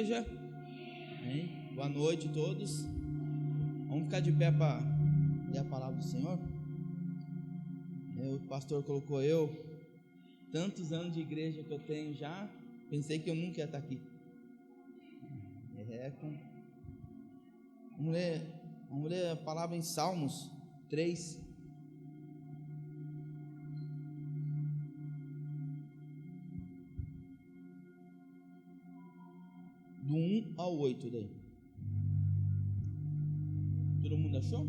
igreja. Amém? Boa noite a todos. Vamos ficar de pé para ler a palavra do Senhor. O pastor colocou tantos anos de igreja que eu tenho já, pensei que eu nunca ia estar aqui. Vamos ler a palavra em Salmos 3. Do 1 ao 8 daí. Todo mundo achou?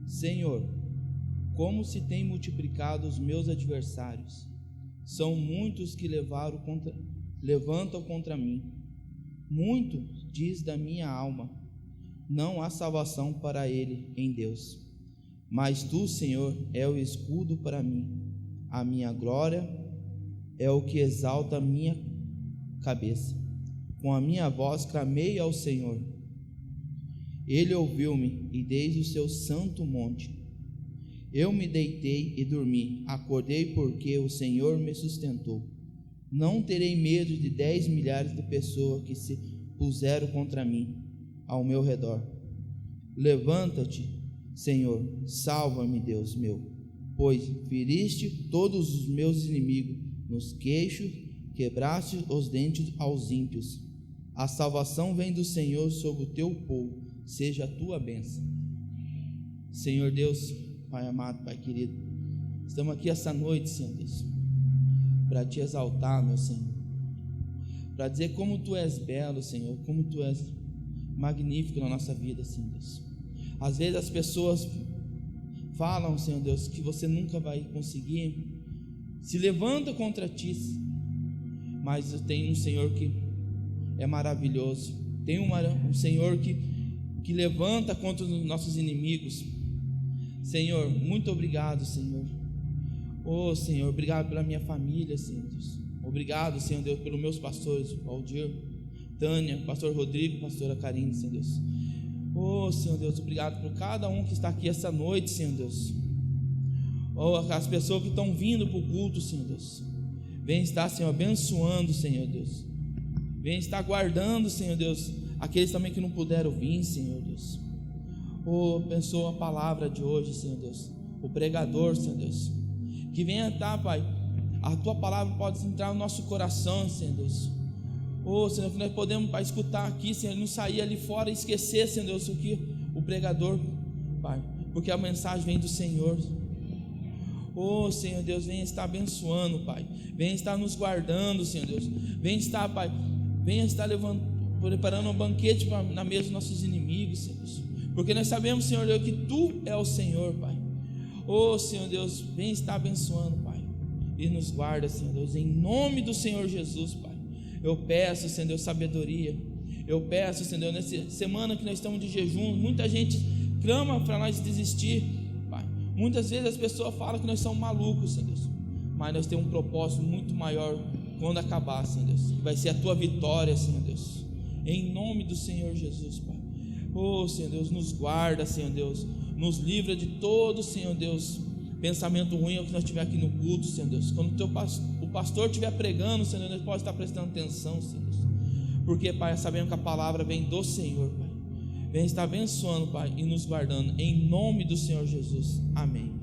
Senhor, como se tem multiplicado os meus adversários, são muitos que levantam contra mim. Muito diz da minha alma, não há salvação para ele em Deus. Mas tu, Senhor, é o escudo para mim, a minha glória é o que exalta a minha cabeça. Com a minha voz clamei ao Senhor, ele ouviu-me, e desde o seu santo monte eu me deitei e dormi, acordei porque o Senhor me sustentou. Não terei medo de 10 milhares de pessoas que se puseram contra mim ao meu redor. Levanta-te, Senhor, salva-me, Deus meu, pois feriste todos os meus inimigos nos queixos, quebraste os dentes aos ímpios. A salvação vem do Senhor sobre o teu povo, seja a tua bênção. Senhor Deus, Pai amado, Pai querido, estamos aqui essa noite, Senhor Deus, para te exaltar, meu Senhor, para dizer como tu és belo, Senhor, como tu és magnífico na nossa vida, Senhor Deus. Às vezes as pessoas falam, Senhor Deus, que você nunca vai conseguir, se levanta contra ti, mas eu tenho um Senhor que é maravilhoso, tem um Senhor que levanta contra os nossos inimigos. Senhor, muito obrigado, Senhor. Oh, Senhor, obrigado pela minha família, Senhor Deus. Obrigado, Senhor Deus, pelos meus pastores, Valdir, Tânia, pastor Rodrigo, pastora Karine, Senhor Deus. Oh, Senhor Deus, obrigado por cada um que está aqui essa noite, Senhor Deus. Oh, as pessoas que estão vindo para o culto, Senhor Deus. Vem estar, Senhor, abençoando, Senhor Deus. Vem estar guardando, Senhor Deus, aqueles também que não puderam vir, Senhor Deus. Oh, abençoa a palavra de hoje, Senhor Deus. O pregador, Senhor Deus. Que venha estar, Pai, a tua palavra pode entrar no nosso coração, Senhor Deus. Oh, Senhor, que nós podemos, Pai, escutar aqui, Senhor, não sair ali fora e esquecer, Senhor Deus, o que o pregador, Pai, porque a mensagem vem do Senhor. Oh, Senhor Deus, venha estar abençoando, Pai. Venha estar nos guardando, Senhor Deus. Venha estar, Pai, venha estar preparando um banquete na mesa dos nossos inimigos, Senhor Deus. Porque nós sabemos, Senhor Deus, que Tu é o Senhor, Pai. Oh, Senhor Deus, vem estar abençoando, Pai, e nos guarda, Senhor Deus, em nome do Senhor Jesus, Pai. Eu peço, Senhor Deus, sabedoria. Eu peço, Senhor Deus, nessa semana que nós estamos de jejum, muita gente clama para nós desistir, Pai. Muitas vezes as pessoas falam que nós somos malucos, Senhor Deus, mas nós temos um propósito muito maior quando acabar, Senhor Deus, que vai ser a Tua vitória, Senhor Deus, em nome do Senhor Jesus, Pai. Oh, Senhor Deus, nos guarda, Senhor Deus, nos livra de todo, Senhor Deus, pensamento ruim que nós tiver aqui no culto, Senhor Deus. Quando o pastor estiver pregando, Senhor Deus, nós pode estar prestando atenção, Senhor Deus, porque, Pai, sabemos que a palavra vem do Senhor, Pai. Vem estar abençoando, Pai, e nos guardando, em nome do Senhor Jesus, amém.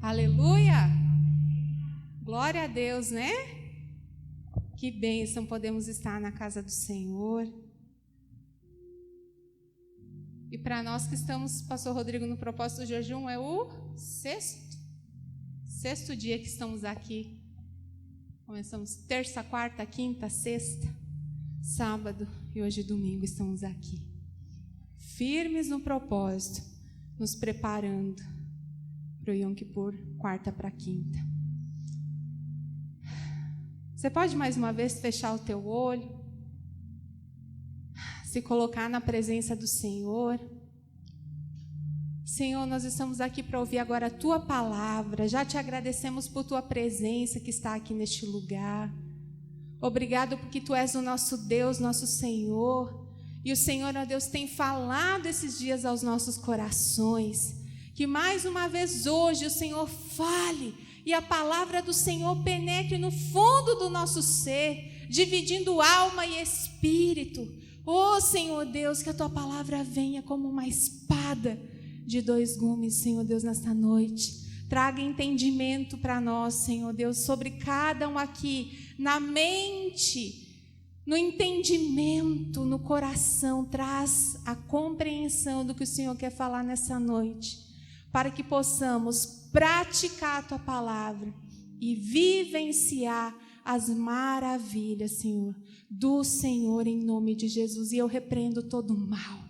Aleluia, glória a Deus, né? Que bênção podemos estar na casa do Senhor. E para nós que estamos, pastor Rodrigo, no propósito do jejum, é o sexto dia que estamos aqui. Começamos terça, quarta, quinta, sexta, sábado e hoje domingo estamos aqui. Firmes no propósito, nos preparando para o Yom Kippur, quarta para quinta. Você pode mais uma vez fechar o teu olho, se colocar na presença do Senhor. Senhor, nós estamos aqui para ouvir agora a Tua palavra. Já te agradecemos por Tua presença que está aqui neste lugar. Obrigado porque Tu és o nosso Deus, nosso Senhor. E o Senhor, ó Deus, tem falado esses dias aos nossos corações. Que mais uma vez hoje o Senhor fale e a palavra do Senhor penetre no fundo do nosso ser, dividindo alma e espírito. Ó Senhor Deus, que a tua palavra venha como uma espada de 2 gumes, Senhor Deus, nesta noite. Traga entendimento para nós, Senhor Deus, sobre cada um aqui, na mente, no entendimento, no coração. Traz a compreensão do que o Senhor quer falar nessa noite, para que possamos praticar a tua palavra e vivenciar as maravilhas, Senhor, do Senhor, em nome de Jesus. E eu repreendo todo o mal,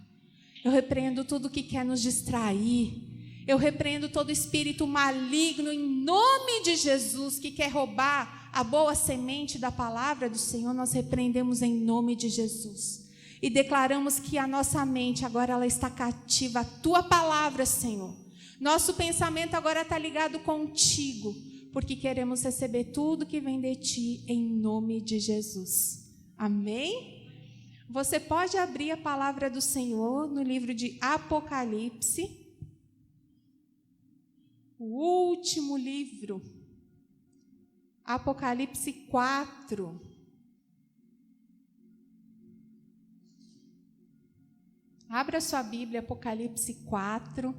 eu repreendo tudo que quer nos distrair, eu repreendo todo espírito maligno, em nome de Jesus, que quer roubar a boa semente da palavra do Senhor. Nós repreendemos em nome de Jesus e declaramos que a nossa mente agora ela está cativa à tua palavra, Senhor. Nosso pensamento agora está ligado contigo, porque queremos receber tudo que vem de ti, em nome de Jesus. Amém? Você pode abrir a palavra do Senhor no livro de Apocalipse, o último livro, Apocalipse 4. Abra sua Bíblia, Apocalipse 4.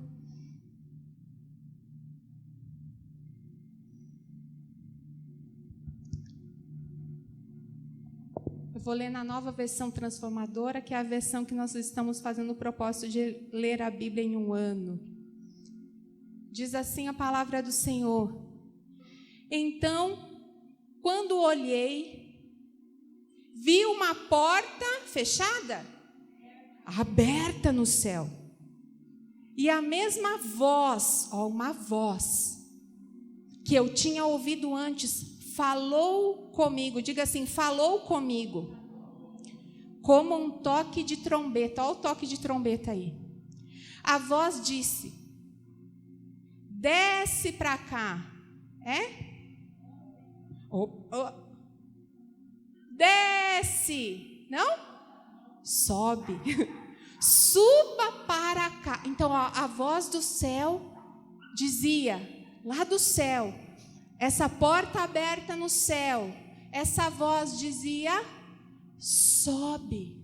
Eu vou ler na Nova Versão Transformadora, que é a versão que nós estamos fazendo o propósito de ler a Bíblia em um ano. Diz assim a palavra do Senhor: então, quando olhei, vi uma porta fechada, aberta no céu, e a mesma voz, uma voz, que eu tinha ouvido antes, falou comigo. Diga assim: falou comigo, como um toque de trombeta. Olha o toque de trombeta aí. A voz disse: desce para cá. Desce. Não? Sobe. Suba para cá. Então a voz do céu dizia, lá do céu, essa porta aberta no céu, essa voz dizia: sobe,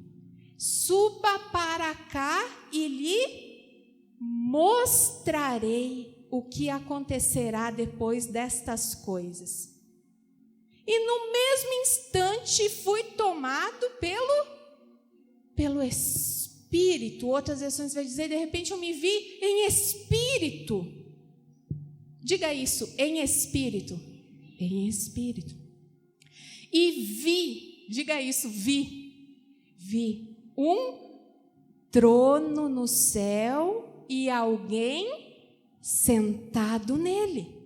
suba para cá e lhe mostrarei o que acontecerá depois destas coisas. E no mesmo instante fui tomado pelo Espírito. Outras versões vai dizer, de repente eu me vi em espírito. Diga isso, em espírito. Em espírito. E vi, diga isso, vi um trono no céu e alguém sentado nele.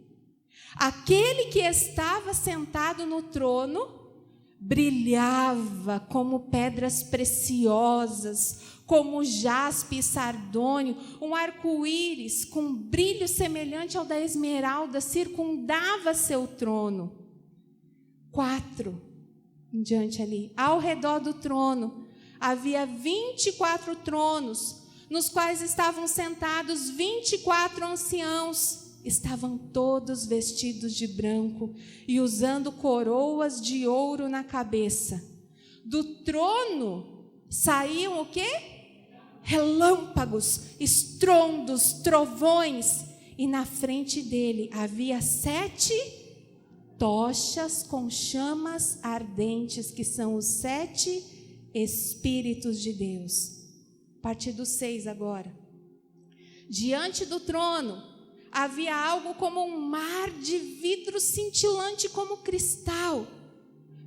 Aquele que estava sentado no trono brilhava como pedras preciosas, como jaspe e sardônio. Um arco-íris com brilho semelhante ao da esmeralda circundava seu trono. 4 em diante ali. Ao redor do trono havia 24 tronos, nos quais estavam sentados 24 anciãos. Estavam todos vestidos de branco e usando coroas de ouro na cabeça. Do trono saíam o quê? Relâmpagos, estrondos, trovões. E na frente dele havia 7 tochas com chamas ardentes, que são os 7 Espíritos de Deus. A partir do 6 agora. Diante do trono havia algo como um mar de vidro cintilante como cristal.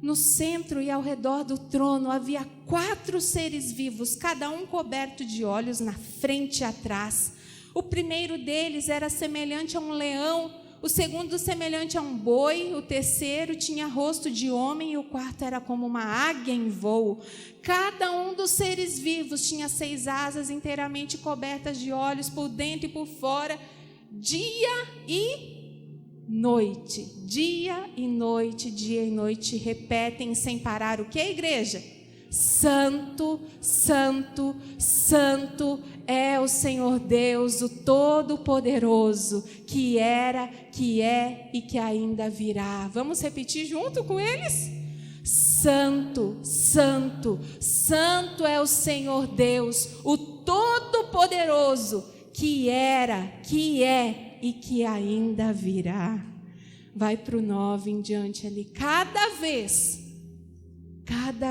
No centro e ao redor do trono havia 4 seres vivos, cada um coberto de olhos na frente e atrás. O primeiro deles era semelhante a um leão, o segundo semelhante a um boi, o terceiro tinha rosto de homem e o quarto era como uma águia em voo. Cada um dos seres vivos tinha 6 asas inteiramente cobertas de olhos por dentro e por fora. Dia e noite, dia e noite, dia e noite, repetem sem parar o que, igreja? Santo, santo, santo é o Senhor Deus, o Todo-Poderoso, que era, que é e que ainda virá. Vamos repetir junto com eles? Santo, santo, santo é o Senhor Deus, o Todo-Poderoso, que era, que é e que ainda virá. Vai para o 9 em diante ali. Cada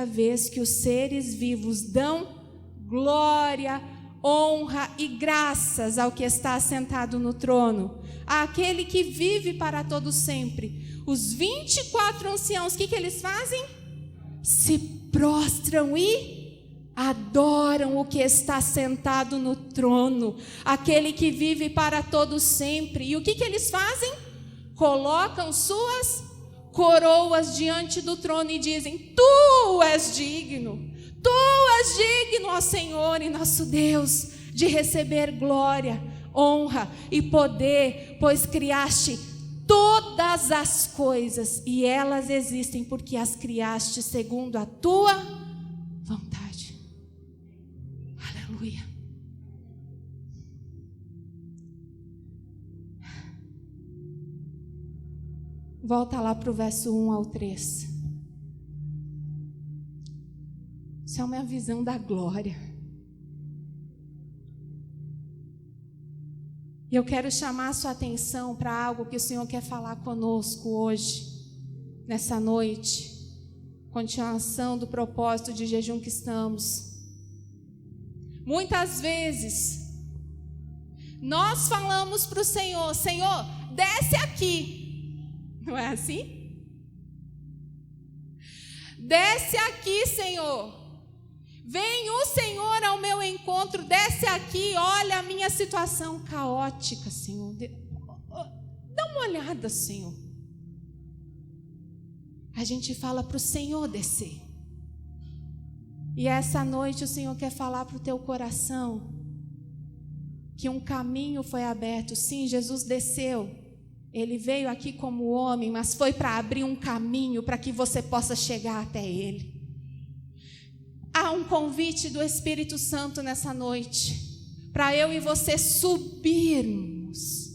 vez que os seres vivos dão glória, honra e graças ao que está sentado no trono, àquele que vive para todo sempre, os 24 anciãos, o que eles fazem? Se prostram e adoram o que está sentado no trono, aquele que vive para todo sempre. E o que eles fazem? Colocam suas coroas diante do trono e dizem: Tu és digno, ó Senhor e nosso Deus, de receber glória, honra e poder, pois criaste todas as coisas e elas existem porque as criaste segundo a tua vontade. Aleluia. Volta lá para o verso 1 ao 3. Isso é uma visão da glória. E eu quero chamar a sua atenção para algo que o Senhor quer falar conosco hoje, nessa noite. Continuação do propósito de jejum que estamos. Muitas vezes, nós falamos para o Senhor: Senhor, desce aqui. Não é assim? Desce aqui, Senhor. Vem o Senhor ao meu encontro, desce aqui, olha a minha situação caótica, Senhor. Dá uma olhada, Senhor. A gente fala para o Senhor descer. E essa noite o Senhor quer falar para o teu coração que um caminho foi aberto. Sim, Jesus desceu. Ele veio aqui como homem, mas foi para abrir um caminho para que você possa chegar até Ele. Há um convite do Espírito Santo nessa noite, para eu e você subirmos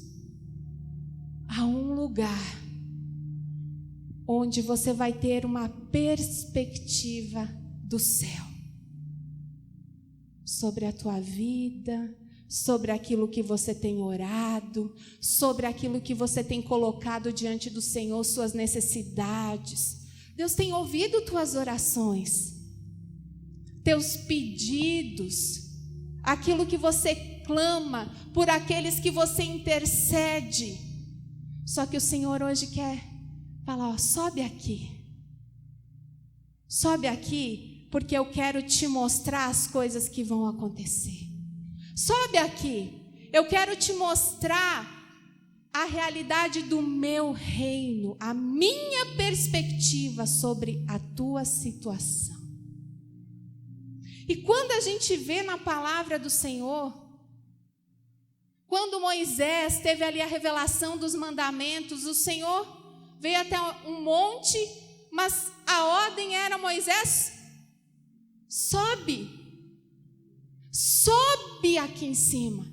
a um lugar onde você vai ter uma perspectiva do céu sobre a tua vida, sobre aquilo que você tem orado, sobre aquilo que você tem colocado diante do Senhor, suas necessidades. Deus tem ouvido tuas orações, teus pedidos, aquilo que você clama, por aqueles que você intercede. Só que o Senhor hoje quer falar: ó, sobe aqui, porque eu quero te mostrar as coisas que vão acontecer. Sobe aqui, eu quero te mostrar a realidade do meu reino, a minha perspectiva sobre a tua situação. E quando a gente vê na palavra do Senhor, quando Moisés teve ali a revelação dos mandamentos, o Senhor veio até um monte, mas a ordem era: Moisés, sobe aqui em cima,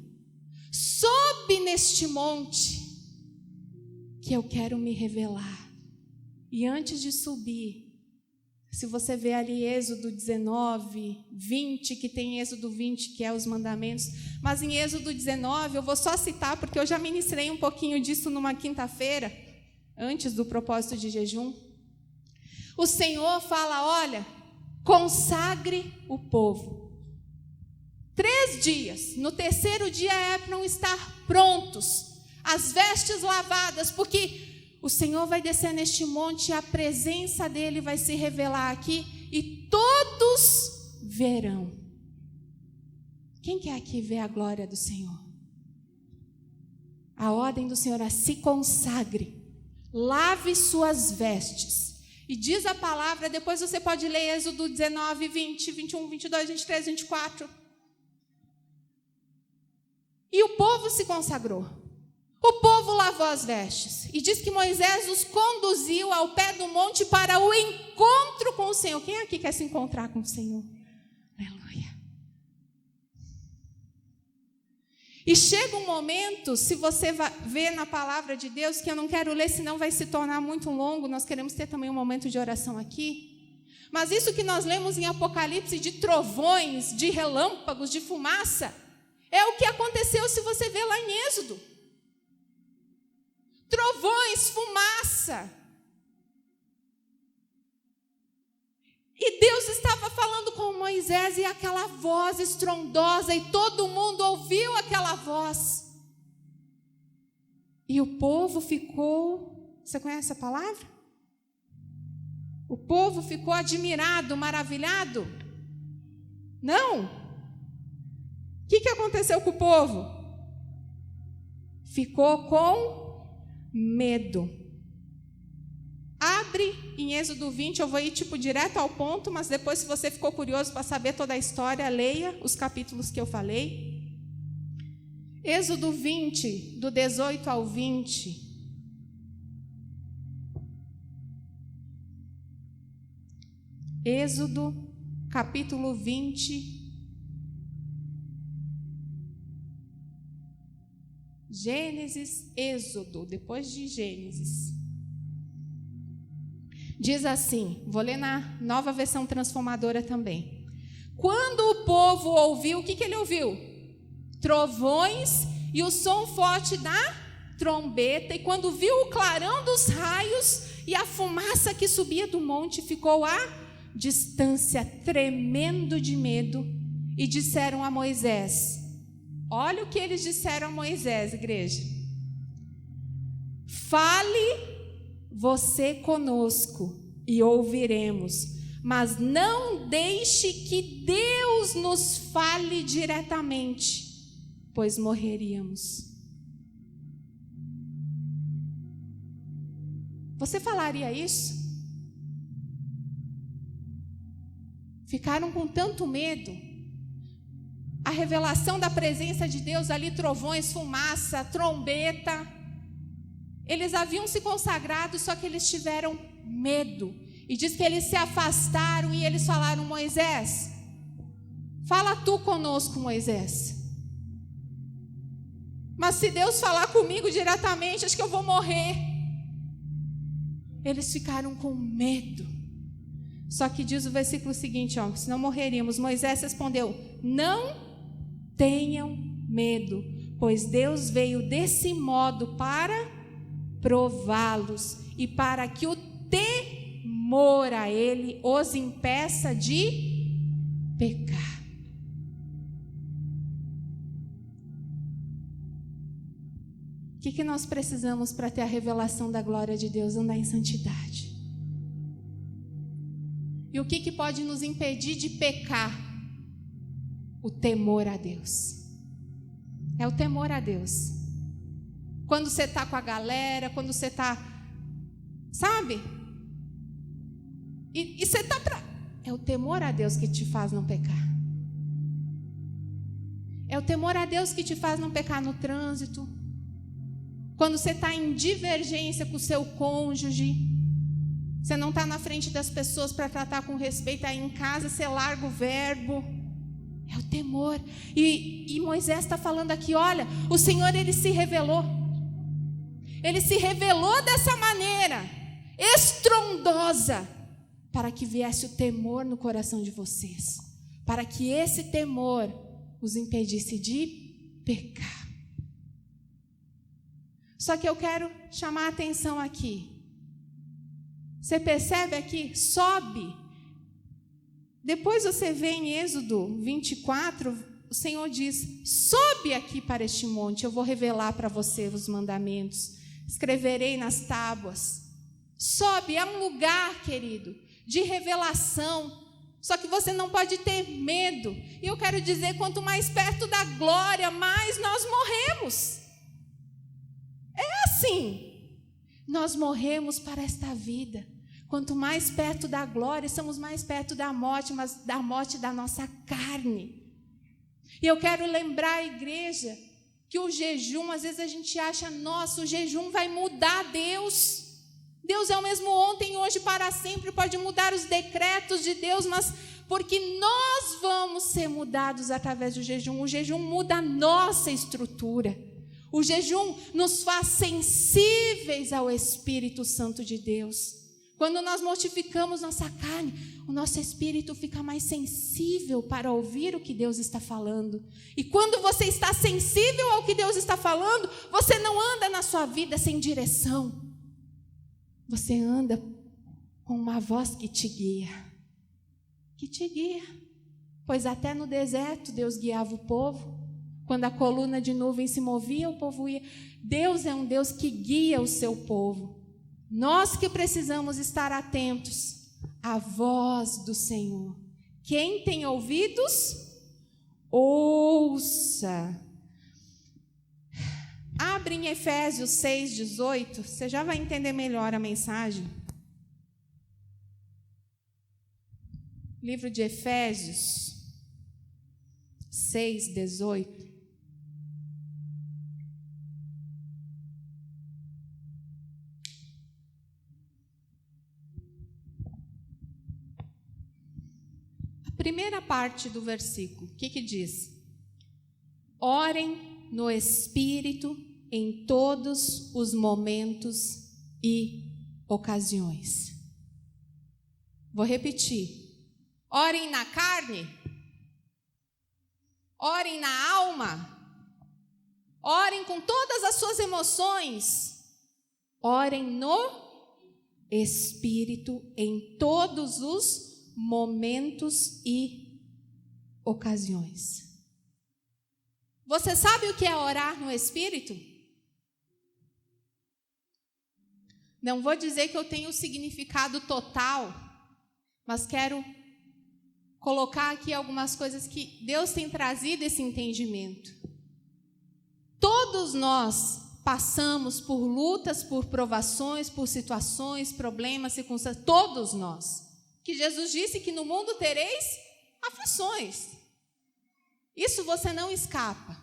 sobe neste monte, que eu quero me revelar. E antes de subir, se você vê ali Êxodo 19, 20, que tem Êxodo 20, que é os mandamentos, mas em Êxodo 19, eu vou só citar, porque eu já ministrei um pouquinho disso numa quinta-feira, antes do propósito de jejum. O Senhor fala: olha, consagre o povo. 3 dias, no terceiro dia é para não estar prontos, as vestes lavadas, porque o Senhor vai descer neste monte e a presença dele vai se revelar aqui e todos verão. Quem quer aqui ver a glória do Senhor? A ordem do Senhor é: se consagre, lave suas vestes. E diz a palavra, depois você pode ler Êxodo 19, 20, 21, 22, 23, 24. E o povo se consagrou. O povo lavou as vestes. E diz que Moisés os conduziu ao pé do monte para o encontro com o Senhor. Quem aqui quer se encontrar com o Senhor? Aleluia. E chega um momento, se você ver na palavra de Deus, que eu não quero ler, senão vai se tornar muito longo, nós queremos ter também um momento de oração aqui. Mas isso que nós lemos em Apocalipse de trovões, de relâmpagos, de fumaça, é o que aconteceu se você ver lá em Êxodo. Trovões, fumaça. E Deus estava falando com Moisés e aquela voz estrondosa, e todo mundo ouviu aquela voz. E o povo ficou, você conhece a palavra? O povo ficou admirado, maravilhado? Não. O que aconteceu com o povo? Ficou com medo. Abre em Êxodo 20, eu vou ir direto ao ponto, mas depois, se você ficou curioso para saber toda a história, leia os capítulos que eu falei. Êxodo 20, do 18 ao 20. Êxodo, capítulo 20. Gênesis, Êxodo, depois de Gênesis. Diz assim, vou ler na Nova Versão Transformadora também. Quando o povo ouviu, o que ele ouviu? Trovões e o som forte da trombeta. E quando viu o clarão dos raios e a fumaça que subia do monte, ficou à distância, tremendo de medo. E disseram a Moisés, olha o que eles disseram a Moisés, igreja. Fale você conosco e ouviremos, mas não deixe que Deus nos fale diretamente, pois morreríamos. Você falaria isso? Ficaram com tanto medo. A revelação da presença de Deus ali, trovões, fumaça, trombeta. Eles haviam se consagrado, só que eles tiveram medo. E diz que eles se afastaram e eles falaram, Moisés, fala tu conosco, Moisés. Mas se Deus falar comigo diretamente, acho que eu vou morrer. Eles ficaram com medo. Só que diz o versículo seguinte, senão morreríamos. Moisés respondeu, não tenham medo, pois Deus veio desse modo para prová-los e para que o temor a Ele os impeça de pecar. O que nós precisamos para ter a revelação da glória de Deus? Andar em santidade. E o que pode nos impedir de pecar? O temor a Deus. É o temor a Deus. Quando você está com a galera, quando você está, sabe? E você está para... É o temor a Deus que te faz não pecar. É o temor a Deus que te faz não pecar no trânsito. Quando você está em divergência com o seu cônjuge, você não está na frente das pessoas para tratar com respeito, aí em casa você larga o verbo. É o temor. E Moisés está falando aqui, olha, o Senhor, Ele se revelou. Ele se revelou dessa maneira, estrondosa, para que viesse o temor no coração de vocês, para que esse temor os impedisse de pecar. Só que eu quero chamar a atenção aqui. Você percebe aqui? Sobe. Depois você vê em Êxodo 24, o Senhor diz, sobe aqui para este monte, eu vou revelar para você os mandamentos. Escreverei nas tábuas. Sobe, é um lugar, querido, de revelação. Só que você não pode ter medo. E eu quero dizer, quanto mais perto da glória, mais nós morremos. É assim. Nós morremos para esta vida. Quanto mais perto da glória, estamos mais perto da morte, mas da morte da nossa carne. E eu quero lembrar a igreja que o jejum, às vezes a gente acha, nossa, o jejum vai mudar Deus. Deus é o mesmo ontem, hoje, para sempre, pode mudar os decretos de Deus, mas porque nós vamos ser mudados através do jejum. O jejum muda a nossa estrutura. O jejum nos faz sensíveis ao Espírito Santo de Deus. Quando nós mortificamos nossa carne, o nosso espírito fica mais sensível para ouvir o que Deus está falando. E quando você está sensível ao que Deus está falando, você não anda na sua vida sem direção. Você anda com uma voz que te guia. Que te guia. Pois até no deserto Deus guiava o povo. Quando a coluna de nuvem se movia, o povo ia. Deus é um Deus que guia o seu povo. Nós que precisamos estar atentos à voz do Senhor. Quem tem ouvidos, ouça. Abre em Efésios 6:18, você já vai entender melhor a mensagem. Livro de Efésios 6:18. Primeira parte do versículo, o que diz? Orem no Espírito em todos os momentos e ocasiões. Vou repetir. Orem na carne, orem na alma, orem com todas as suas emoções, orem no Espírito em todos os momentos e ocasiões. Você sabe o que é orar no Espírito? Não vou dizer que eu tenho o significado total, mas quero colocar aqui algumas coisas que Deus tem trazido esse entendimento. Todos nós passamos por lutas, por provações, por situações, problemas, circunstâncias, todos nós. Que Jesus disse que no mundo tereis aflições. Isso você não escapa.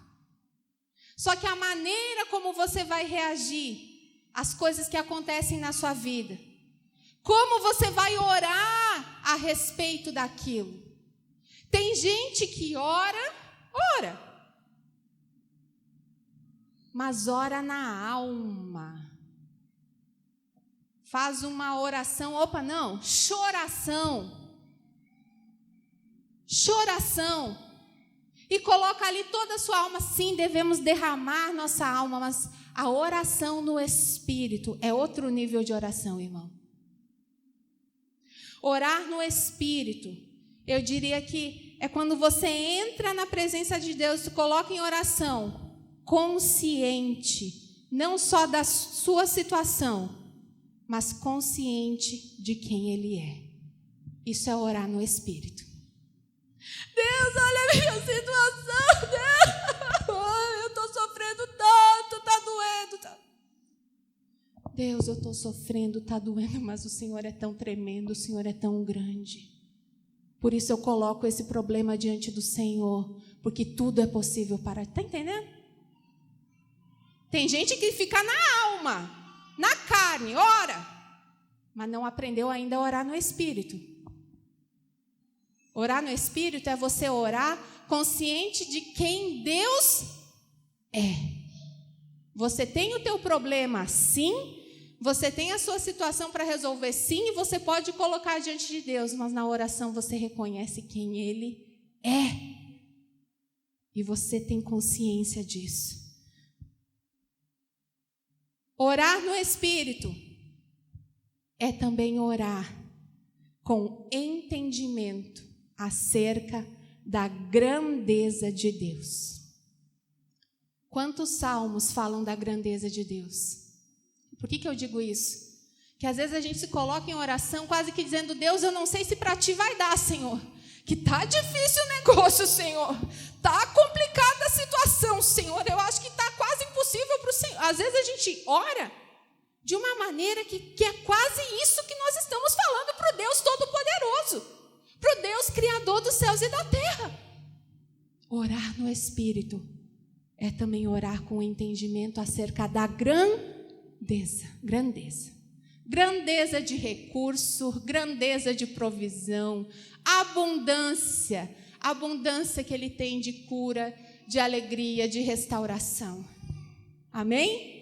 Só que a maneira como você vai reagir às coisas que acontecem na sua vida, como você vai orar a respeito daquilo. Tem gente que ora, mas ora na alma. Faz uma oração, choração, e coloca ali toda a sua alma. Sim, devemos derramar nossa alma, mas a oração no Espírito é outro nível de oração, irmão. Orar no Espírito, eu diria que é quando você entra na presença de Deus, se coloca em oração, consciente, não só da sua situação, mas consciente de quem Ele é. Isso é orar no Espírito. Deus, olha a minha situação, Deus, eu estou sofrendo tanto, está doendo. Deus, eu estou sofrendo, está doendo, mas o Senhor é tão tremendo, o Senhor é tão grande. Por isso eu coloco esse problema diante do Senhor, porque tudo é possível para... Está entendendo? Tem gente que fica na alma, na carne, ora, mas não aprendeu ainda a orar no Espírito. Orar no Espírito é você orar consciente de quem Deus é. Você tem o teu problema, sim. Você tem a sua situação para resolver, sim. E você pode colocar diante de Deus, mas na oração você reconhece quem Ele é. E você tem consciência disso. Orar no Espírito é também orar com entendimento acerca da grandeza de Deus. Quantos salmos falam da grandeza de Deus? Por que eu digo isso? Que às vezes a gente se coloca em oração quase que dizendo: Deus, eu não sei se para ti vai dar, Senhor. Que está difícil o negócio, Senhor. Está complicada a situação, Senhor. Eu acho que está quase impossível para o Senhor. Às vezes a gente ora de uma maneira que é quase isso que nós estamos falando para o Deus Todo-Poderoso, para o Deus Criador dos céus e da terra. Orar no Espírito é também orar com entendimento acerca da grandeza. Grandeza de recurso, grandeza de provisão, abundância que Ele tem de cura, de alegria, de restauração. Amém?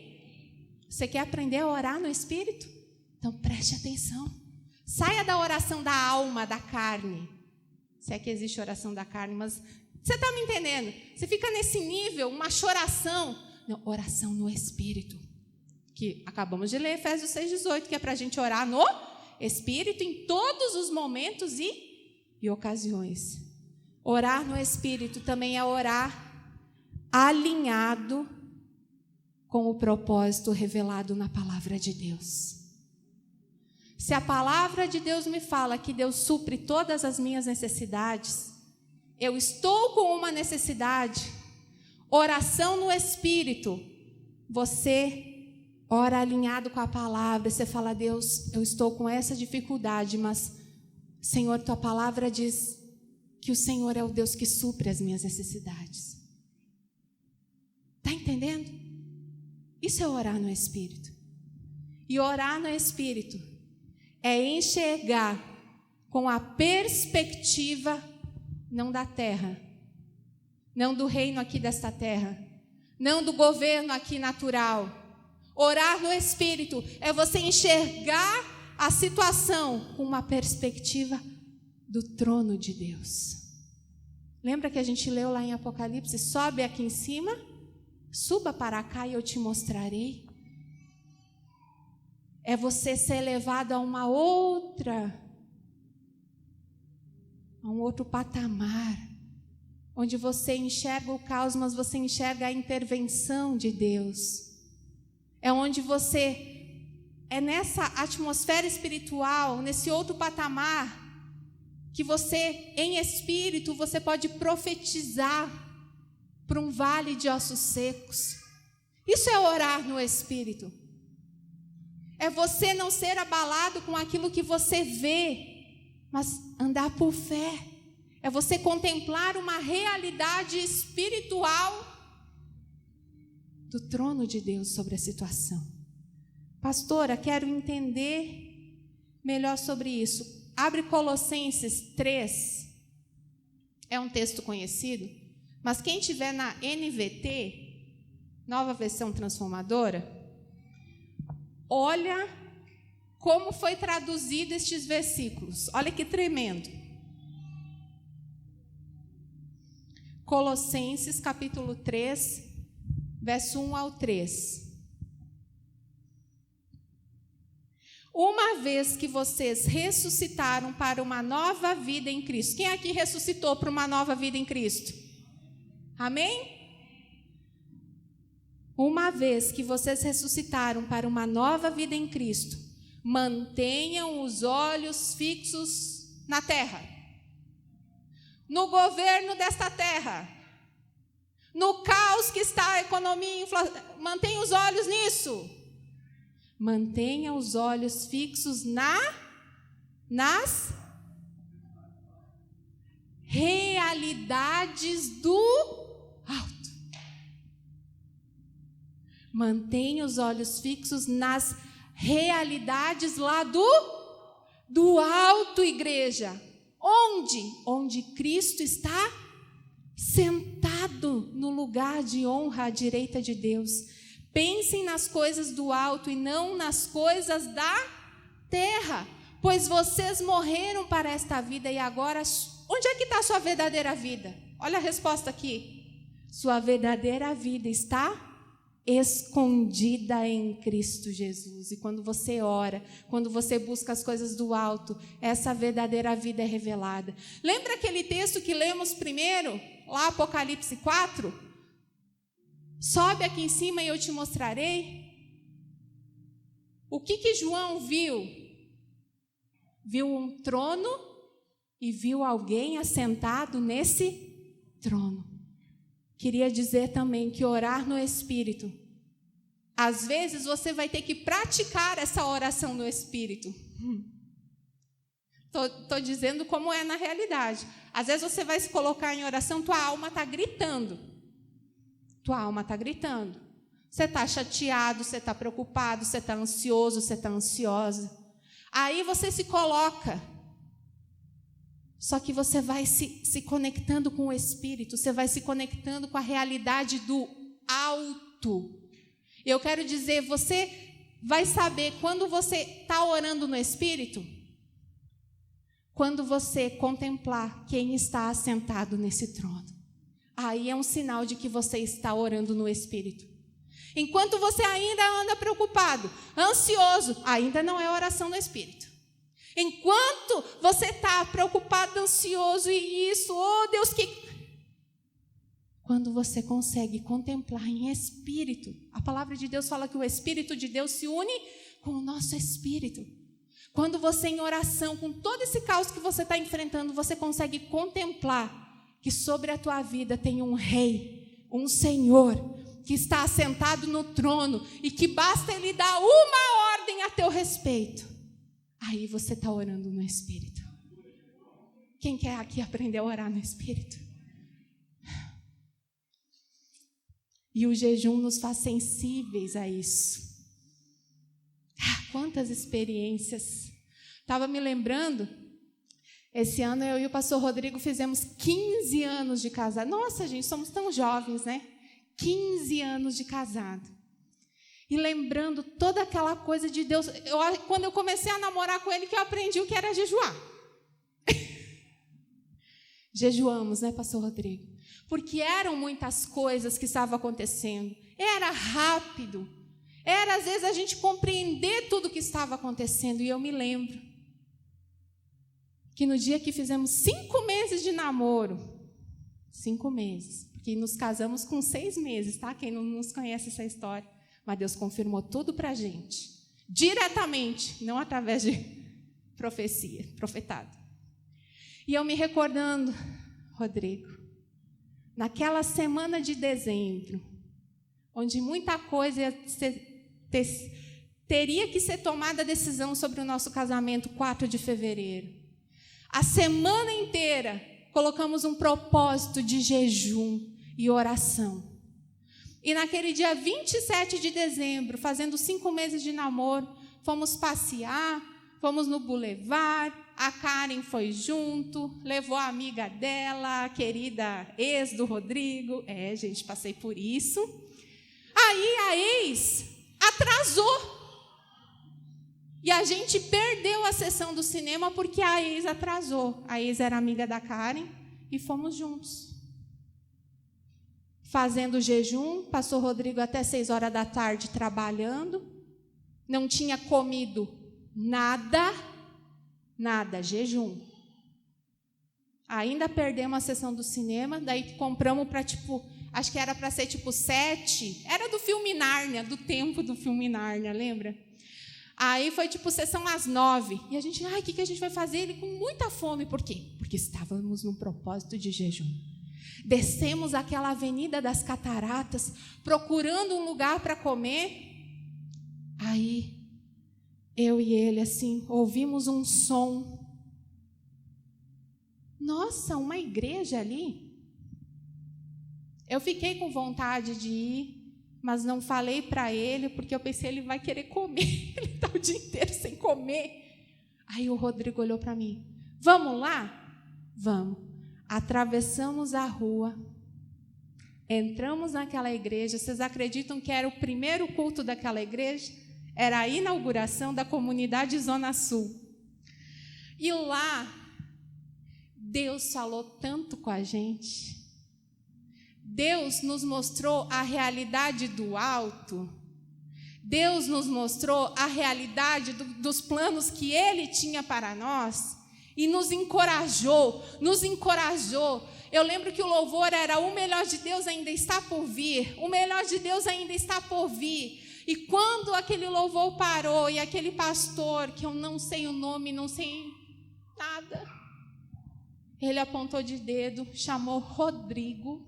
Você quer aprender a orar no Espírito? Então preste atenção. Saia da oração da alma, da carne. Se é que existe oração da carne, mas você está me entendendo? Você fica nesse nível, uma choração. Não, oração no Espírito. Que acabamos de ler Efésios 6,18, que é para a gente orar no Espírito em todos os momentos e ocasiões. Orar no Espírito também é orar alinhado com o propósito revelado na palavra de Deus. Se a palavra de Deus me fala que Deus supre todas as minhas necessidades, eu estou com uma necessidade, oração no Espírito, você ora alinhado com a palavra, você fala: Deus, eu estou com essa dificuldade, mas, Senhor, tua palavra diz que o Senhor é o Deus que supre as minhas necessidades. Está entendendo? Isso é orar no Espírito. E orar no Espírito é enxergar com a perspectiva não da terra, não do reino aqui desta terra, não do governo aqui natural. Orar no Espírito é você enxergar a situação com uma perspectiva do trono de Deus. Lembra que a gente leu lá em Apocalipse? Sobe aqui em cima, suba para cá e eu te mostrarei. É você ser levado a um outro patamar, onde você enxerga o caos, mas você enxerga a intervenção de Deus. É onde você, é nessa atmosfera espiritual, nesse outro patamar, que você, em espírito, você pode profetizar para um vale de ossos secos. Isso é orar no Espírito. É você não ser abalado com aquilo que você vê, mas andar por fé. É você contemplar uma realidade espiritual do trono de Deus sobre a situação. Pastora, quero entender melhor sobre isso. Abre Colossenses 3. É um texto conhecido, mas quem tiver na NVT, Nova Versão Transformadora, olha como foi traduzido estes versículos. Olha que tremendo. Colossenses capítulo 3, verso 1 ao 3. Uma vez que vocês ressuscitaram para uma nova vida em Cristo. Quem aqui ressuscitou para uma nova vida em Cristo? Amém? Uma vez que vocês ressuscitaram para uma nova vida em Cristo, mantenham os olhos fixos na terra, no governo desta terra, no caos que está a economia, mantenha os olhos nisso. Mantenha os olhos fixos nas realidades do alto. Mantenha os olhos fixos nas realidades lá do alto, igreja. Onde? Onde Cristo está sentado no lugar de honra à direita de Deus. Pensem nas coisas do alto e não nas coisas da terra, pois vocês morreram para esta vida e agora, onde é que está a sua verdadeira vida? Olha a resposta aqui. Sua verdadeira vida está escondida em Cristo Jesus. E quando você ora, quando você busca as coisas do alto, essa verdadeira vida é revelada. Lembra aquele texto que lemos primeiro, lá Apocalipse 4? Sobe aqui em cima e eu te mostrarei. O que João viu? Viu um trono e viu alguém assentado nesse trono. Queria dizer também que orar no Espírito, às vezes você vai ter que praticar essa oração no Espírito. Estou dizendo como é na realidade. Às vezes você vai se colocar em oração, tua alma está gritando. Tua alma está gritando. Você está chateado, você está preocupado, você está ansioso, você está ansiosa. Aí você se coloca. Só que você vai se conectando com o Espírito, você vai se conectando com a realidade do alto. Eu quero dizer, você vai saber quando você está orando no Espírito, quando você contemplar quem está assentado nesse trono. Aí é um sinal de que você está orando no Espírito. Enquanto você ainda anda preocupado, ansioso, ainda não é oração no Espírito. Enquanto você está preocupado, ansioso e isso, oh Deus, que... Quando você consegue contemplar em espírito, a palavra de Deus fala que o Espírito de Deus se une com o nosso espírito. Quando você em oração, com todo esse caos que você está enfrentando, você consegue contemplar que sobre a tua vida tem um rei, um Senhor, que está assentado no trono e que basta Ele dar uma ordem a teu respeito. Aí você está orando no Espírito. Quem quer aqui aprender a orar no Espírito? E o jejum nos faz sensíveis a isso. Quantas experiências. Estava me lembrando, esse ano eu e o pastor Rodrigo fizemos 15 anos de casado. Nossa, gente, somos tão jovens, né? 15 anos de casado. E lembrando toda aquela coisa de Deus. Quando eu comecei a namorar com ele, que eu aprendi o que era jejuar. Jejuamos, né, pastor Rodrigo? Porque eram muitas coisas que estavam acontecendo. Era rápido. Era, às vezes, a gente compreender tudo o que estava acontecendo. E eu me lembro que no dia que fizemos 5 meses de namoro, 5 meses, porque nos casamos com 6 meses, tá? Quem não nos conhece essa história. Mas Deus confirmou tudo para a gente. Diretamente, não através de profecia, profetado. E eu me recordando, Rodrigo, naquela semana de dezembro, onde muita coisa teria que ser tomada a decisão sobre o nosso casamento, 4 de fevereiro. A semana inteira colocamos um propósito de jejum e oração. E naquele dia 27 de dezembro, fazendo 5 meses de namoro, fomos passear, fomos no Boulevard, a Karen foi junto, levou a amiga dela, a querida ex do Rodrigo. Gente, passei por isso. Aí a ex atrasou. E a gente perdeu a sessão do cinema porque a ex atrasou. A ex era amiga da Karen e fomos juntos. Fazendo jejum, passou Rodrigo até 6 horas da tarde trabalhando. Não tinha comido nada, jejum. Ainda perdemos a sessão do cinema, daí compramos para acho que era para ser 7. Era do filme Nárnia, do tempo do filme Nárnia, lembra? Aí foi sessão às 9. E a gente, o que a gente vai fazer? Ele com muita fome. Por quê? Porque estávamos num propósito de jejum. Descemos aquela avenida das Cataratas, procurando um lugar para comer. Aí, eu e ele, assim, ouvimos um som. Nossa, uma igreja ali. Eu fiquei com vontade de ir, mas não falei para ele, porque eu pensei, ele vai querer comer. Ele está o dia inteiro sem comer. Aí o Rodrigo olhou para mim. Vamos lá? Vamos. Atravessamos a rua, entramos naquela igreja. Vocês acreditam que era o primeiro culto daquela igreja? Era a inauguração da comunidade Zona Sul. E lá, Deus falou tanto com a gente. Deus nos mostrou a realidade do alto. Deus nos mostrou a realidade dos planos que Ele tinha para nós. E nos encorajou. Eu lembro que o louvor era: o melhor de Deus ainda está por vir. O melhor de Deus ainda está por vir. E quando aquele louvor parou e aquele pastor, que eu não sei o nome, não sei nada, ele apontou de dedo, chamou Rodrigo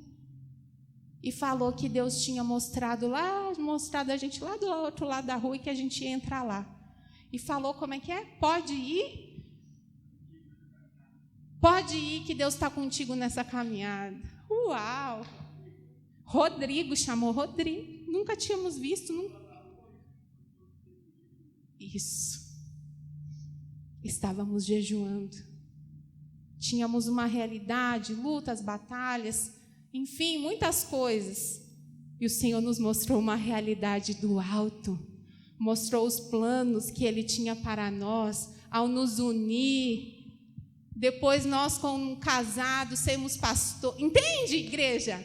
e falou que Deus tinha mostrado a gente lá do outro lado da rua e que a gente ia entrar lá. E falou como é que é? Pode ir? Pode ir que Deus está contigo nessa caminhada. Uau! Rodrigo, chamou Rodrigo. Nunca tínhamos visto. Isso. Estávamos jejuando. Tínhamos uma realidade, lutas, batalhas, enfim, muitas coisas. E o Senhor nos mostrou uma realidade do alto. Mostrou os planos que Ele tinha para nós ao nos unir. Depois nós, como casados, sermos pastor. Entende, igreja?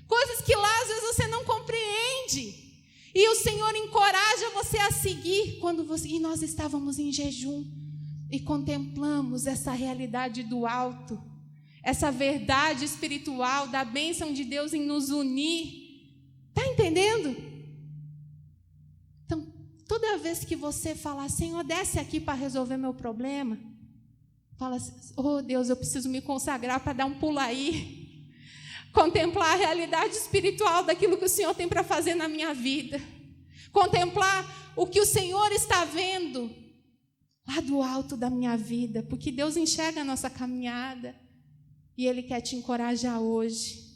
Coisas que lá às vezes você não compreende. E o Senhor encoraja você a seguir. E nós estávamos em jejum e contemplamos essa realidade do alto, essa verdade espiritual da bênção de Deus em nos unir. Está entendendo? Então, toda vez que você falar, Senhor, desce aqui para resolver meu problema, fala assim, oh Deus, eu preciso me consagrar para dar um pulo aí. Contemplar a realidade espiritual daquilo que o Senhor tem para fazer na minha vida. Contemplar o que o Senhor está vendo lá do alto da minha vida. Porque Deus enxerga a nossa caminhada e Ele quer te encorajar hoje.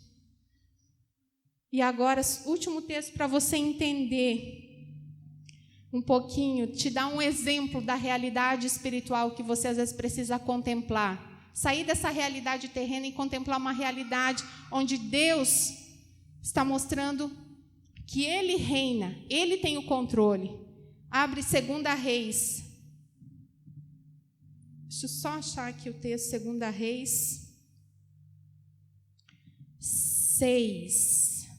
E agora, último texto para você entender um pouquinho, te dar um exemplo da realidade espiritual que você às vezes precisa contemplar. Sair dessa realidade terrena e contemplar uma realidade onde Deus está mostrando que Ele reina, Ele tem o controle. Abre 2 Reis. Deixa eu só achar aqui o texto, 2 Reis 6.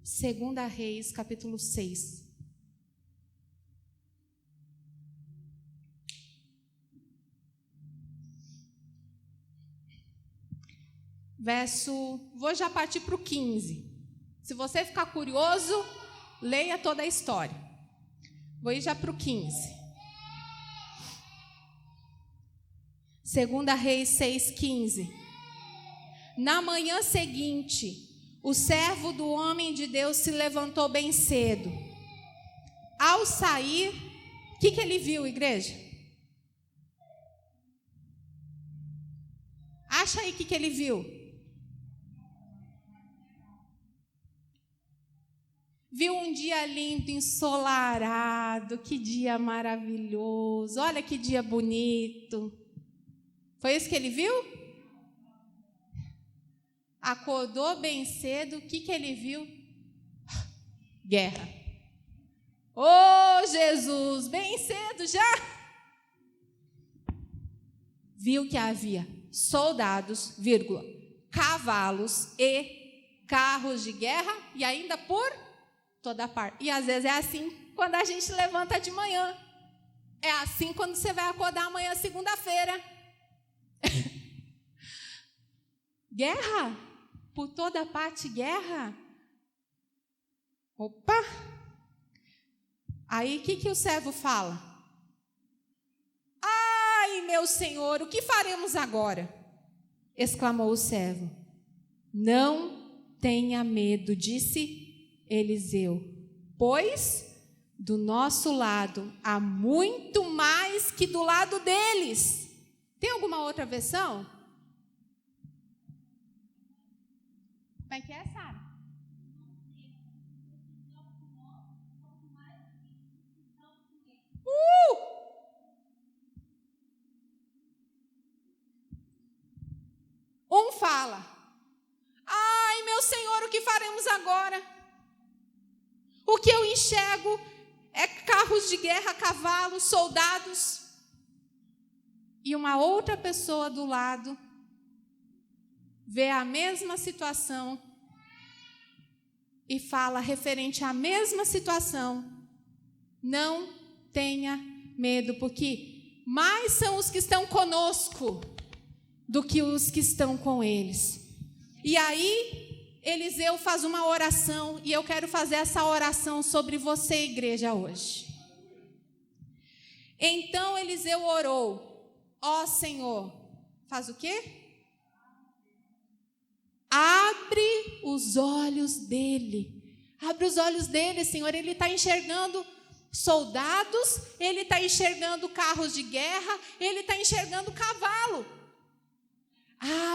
Segunda Reis, capítulo 6. Vou já partir para o 15. Se você ficar curioso, leia toda a história. Vou ir já para o 15. 2 Reis 6,15. Na manhã seguinte, o servo do homem de Deus se levantou bem cedo. Ao sair, o que ele viu, igreja? Acha aí o que ele viu? Viu um dia lindo, ensolarado, que dia maravilhoso, olha que dia bonito. Foi isso que ele viu? Acordou bem cedo, o que ele viu? Guerra. Oh, Jesus, bem cedo já. Viu que havia soldados, cavalos e carros de guerra e ainda por toda parte. E às vezes é assim quando a gente levanta de manhã. É assim quando você vai acordar amanhã, segunda-feira. Guerra? Por toda parte, guerra? Opa! Aí o que o servo fala? Ai, meu senhor, o que faremos agora? Exclamou o servo. Não tenha medo, disse Eliseu, pois do nosso lado há muito mais que do lado deles. Tem alguma outra versão? Como é que é, Sara? Um fala, ai, meu Senhor, o que faremos agora? O que eu enxergo é carros de guerra, cavalos, soldados. E uma outra pessoa do lado vê a mesma situação e fala referente à mesma situação. Não tenha medo, porque mais são os que estão conosco do que os que estão com eles. E aí, Eliseu faz uma oração, e eu quero fazer essa oração sobre você, igreja, hoje. Então Eliseu orou, ó Senhor, faz o quê? Abre os olhos dele. Abre os olhos dele, Senhor. Ele está enxergando soldados, ele está enxergando carros de guerra, ele está enxergando cavalo.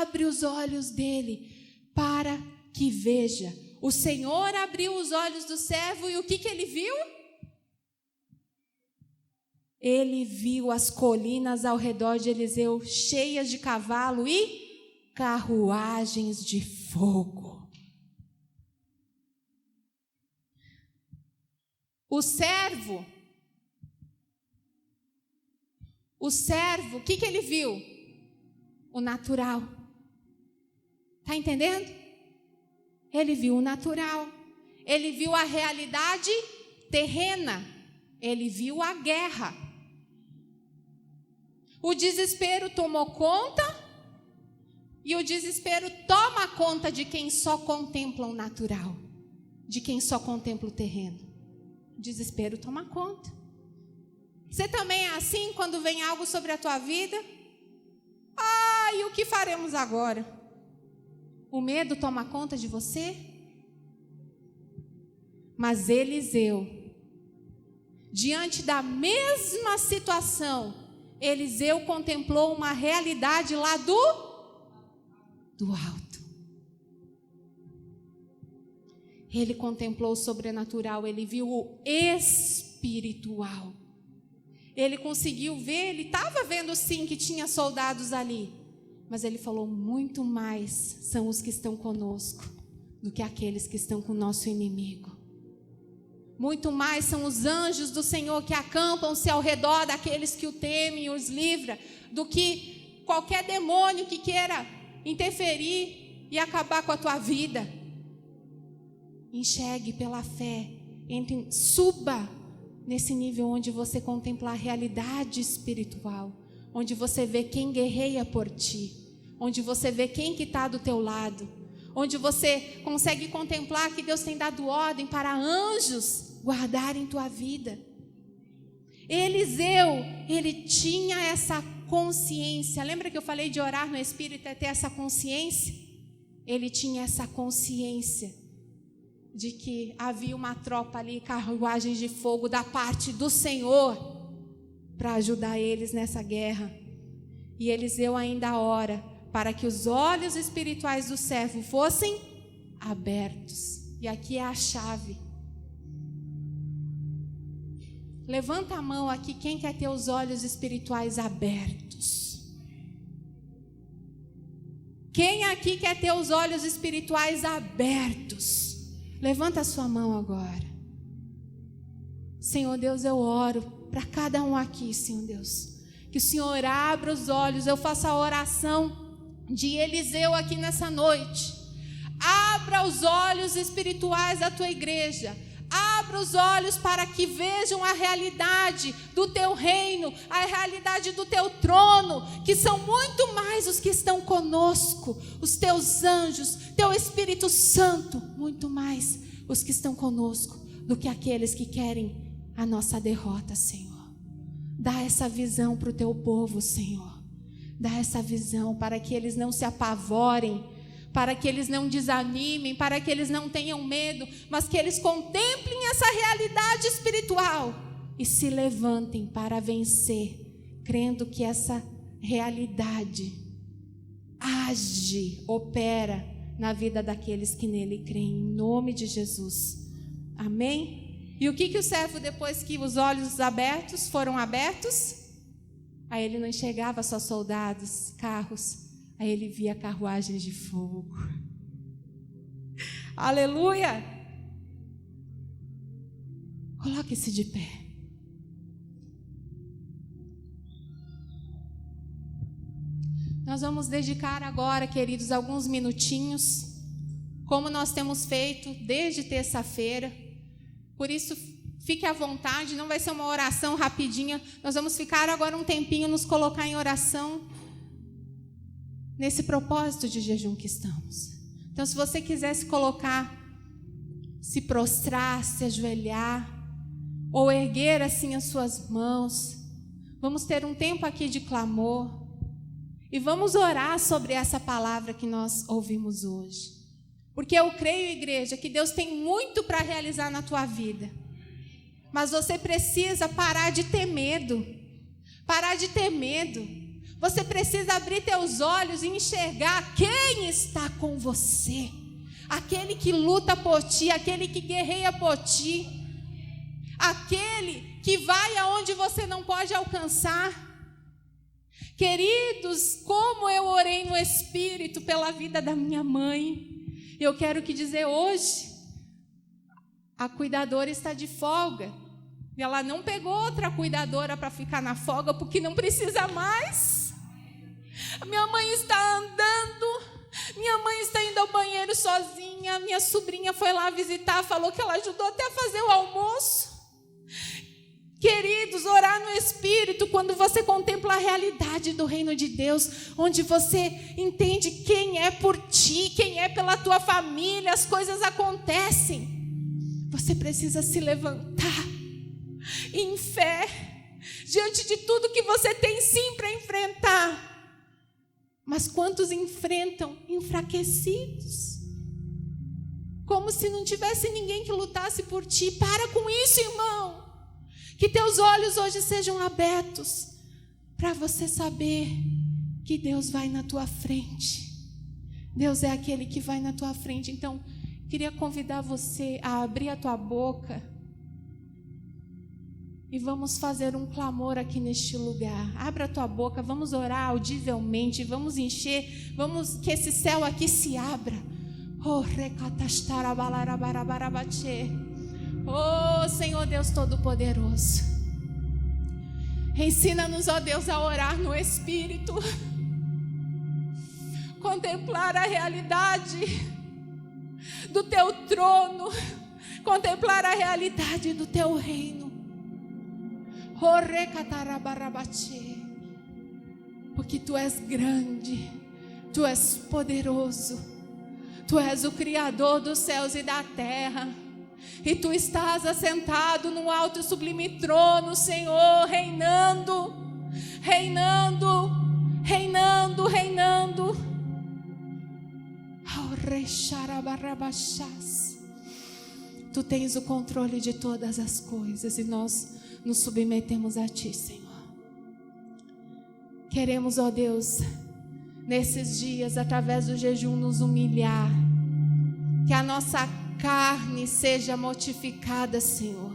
Abre os olhos dele para que veja. O Senhor abriu os olhos do servo e o que ele viu? Ele viu as colinas ao redor de Eliseu cheias de cavalo e carruagens de fogo. O servo O servo, o que ele viu? O natural. Está entendendo? Ele viu o natural. Ele viu a realidade terrena. Ele viu a guerra. O desespero tomou conta, e o desespero toma conta de quem só contempla o natural, de quem só contempla o terreno. O desespero toma conta. Você também é assim quando vem algo sobre a tua vida? E o que faremos agora? O medo toma conta de você? Mas Eliseu, diante da mesma situação, Eliseu contemplou uma realidade lá do alto. Ele contemplou o sobrenatural, ele viu o espiritual. Ele conseguiu ver, ele estava vendo sim que tinha soldados ali, mas ele falou: muito mais são os que estão conosco do que aqueles que estão com o nosso inimigo. Muito mais são os anjos do Senhor que acampam-se ao redor daqueles que o temem e os livra, do que qualquer demônio que queira interferir e acabar com a tua vida. Enxergue pela fé, suba nesse nível onde você contempla a realidade espiritual, onde você vê quem guerreia por ti, onde você vê quem que está do teu lado, onde você consegue contemplar que Deus tem dado ordem para anjos guardarem tua vida. Eliseu, ele tinha essa consciência. Lembra que eu falei de orar no Espírito, é ter essa consciência? Ele tinha essa consciência de que havia uma tropa ali, carruagens de fogo da parte do Senhor para ajudar eles nessa guerra. E Eliseu ainda ora para que os olhos espirituais do servo fossem abertos. E aqui é a chave. Levanta a mão aqui quem quer ter os olhos espirituais abertos. Quem aqui quer ter os olhos espirituais abertos? Levanta a sua mão agora. Senhor Deus, eu oro para cada um aqui, Senhor Deus, que o Senhor abra os olhos. Eu faço a oração de Eliseu aqui nessa noite. Abra os olhos espirituais da tua igreja. Abra os olhos para que vejam a realidade do teu reino, a realidade do teu trono, que são muito mais os que estão conosco, os teus anjos, teu Espírito Santo, muito mais os que estão conosco do que aqueles que querem a nossa derrota, Senhor. Dá essa visão para o teu povo, Senhor. Dá essa visão para que eles não se apavorem, para que eles não desanimem, para que eles não tenham medo, mas que eles contemplem essa realidade espiritual e se levantem para vencer, crendo que essa realidade age, opera na vida daqueles que nele creem, em nome de Jesus. Amém? E o que o servo, depois que os olhos abertos foram abertos, aí ele não enxergava só soldados, carros, aí ele via carruagens de fogo. Aleluia! Coloque-se de pé. Nós vamos dedicar agora, queridos, alguns minutinhos, como nós temos feito desde terça-feira. Por isso, fique à vontade, não vai ser uma oração rapidinha. Nós vamos ficar agora um tempinho, nos colocar em oração, nesse propósito de jejum que estamos. Então, se você quiser se colocar, se prostrar, se ajoelhar, ou erguer assim as suas mãos, vamos ter um tempo aqui de clamor, e vamos orar sobre essa palavra que nós ouvimos hoje. Porque eu creio, igreja, que Deus tem muito para realizar na tua vida, mas você precisa parar de ter medo, parar de ter medo. Você precisa abrir teus olhos e enxergar quem está com você. Aquele que luta por ti, aquele que guerreia por ti. Aquele que vai aonde você não pode alcançar. Queridos, como eu orei no Espírito pela vida da minha mãe. Eu quero que dizer hoje, a cuidadora está de folga. E ela não pegou outra cuidadora para ficar na folga, porque não precisa mais. Minha mãe está andando, minha mãe está indo ao banheiro sozinha, minha sobrinha foi lá visitar, falou que ela ajudou até a fazer o almoço. Queridos, orar no Espírito, quando você contempla a realidade do reino de Deus, onde você entende quem é por ti, quem é pela tua família, as coisas acontecem. Você precisa se levantar em fé, diante de tudo que você tem sim para enfrentar. Mas quantos enfrentam enfraquecidos? Como se não tivesse ninguém que lutasse por ti. Para com isso, irmão. Que teus olhos hoje sejam abertos para você saber que Deus vai na tua frente. Deus é aquele que vai na tua frente. Então, queria convidar você a abrir a tua boca e vamos fazer um clamor aqui neste lugar. Abra a tua boca, vamos orar audivelmente, vamos encher, vamos que esse céu aqui se abra. Oh, Senhor Deus Todo-Poderoso, ensina-nos, ó Deus, a orar no Espírito, contemplar a realidade do Teu trono, contemplar a realidade do Teu reino. Porque Tu és grande, Tu és poderoso, Tu és o Criador dos céus e da terra. E Tu estás assentado no alto e sublime trono, Senhor, reinando, reinando, reinando, reinando. Tu tens o controle de todas as coisas e nós nos submetemos a Ti, Senhor. Queremos, ó Deus, nesses dias, através do jejum, nos humilhar, que a nossa carne seja mortificada, Senhor,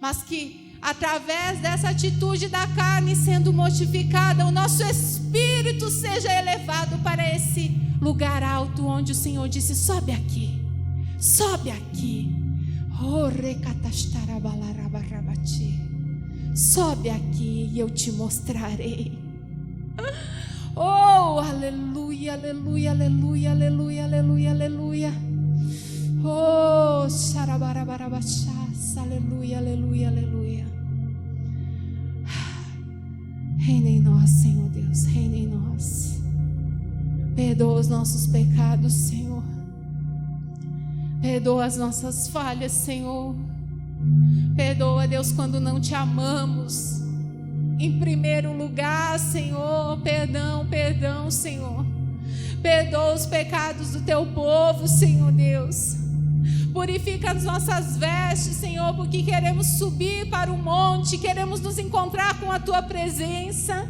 mas que através dessa atitude da carne sendo mortificada, o nosso espírito seja elevado para esse lugar alto, onde o Senhor disse: sobe aqui, sobe aqui, sobe aqui e eu te mostrarei. Oh, aleluia, aleluia, aleluia, aleluia, aleluia, aleluia. Oh, xarabarabarabaxás, aleluia, aleluia, aleluia. Reina em nós, Senhor Deus, reina em nós. Perdoa os nossos pecados, Senhor. Perdoa as nossas falhas, Senhor. Perdoa, Deus, quando não te amamos. Em primeiro lugar, Senhor, perdão, perdão, Senhor. Perdoa os pecados do Teu povo, Senhor Deus. Purifica as nossas vestes, Senhor, porque queremos subir para o monte, queremos nos encontrar com a Tua presença.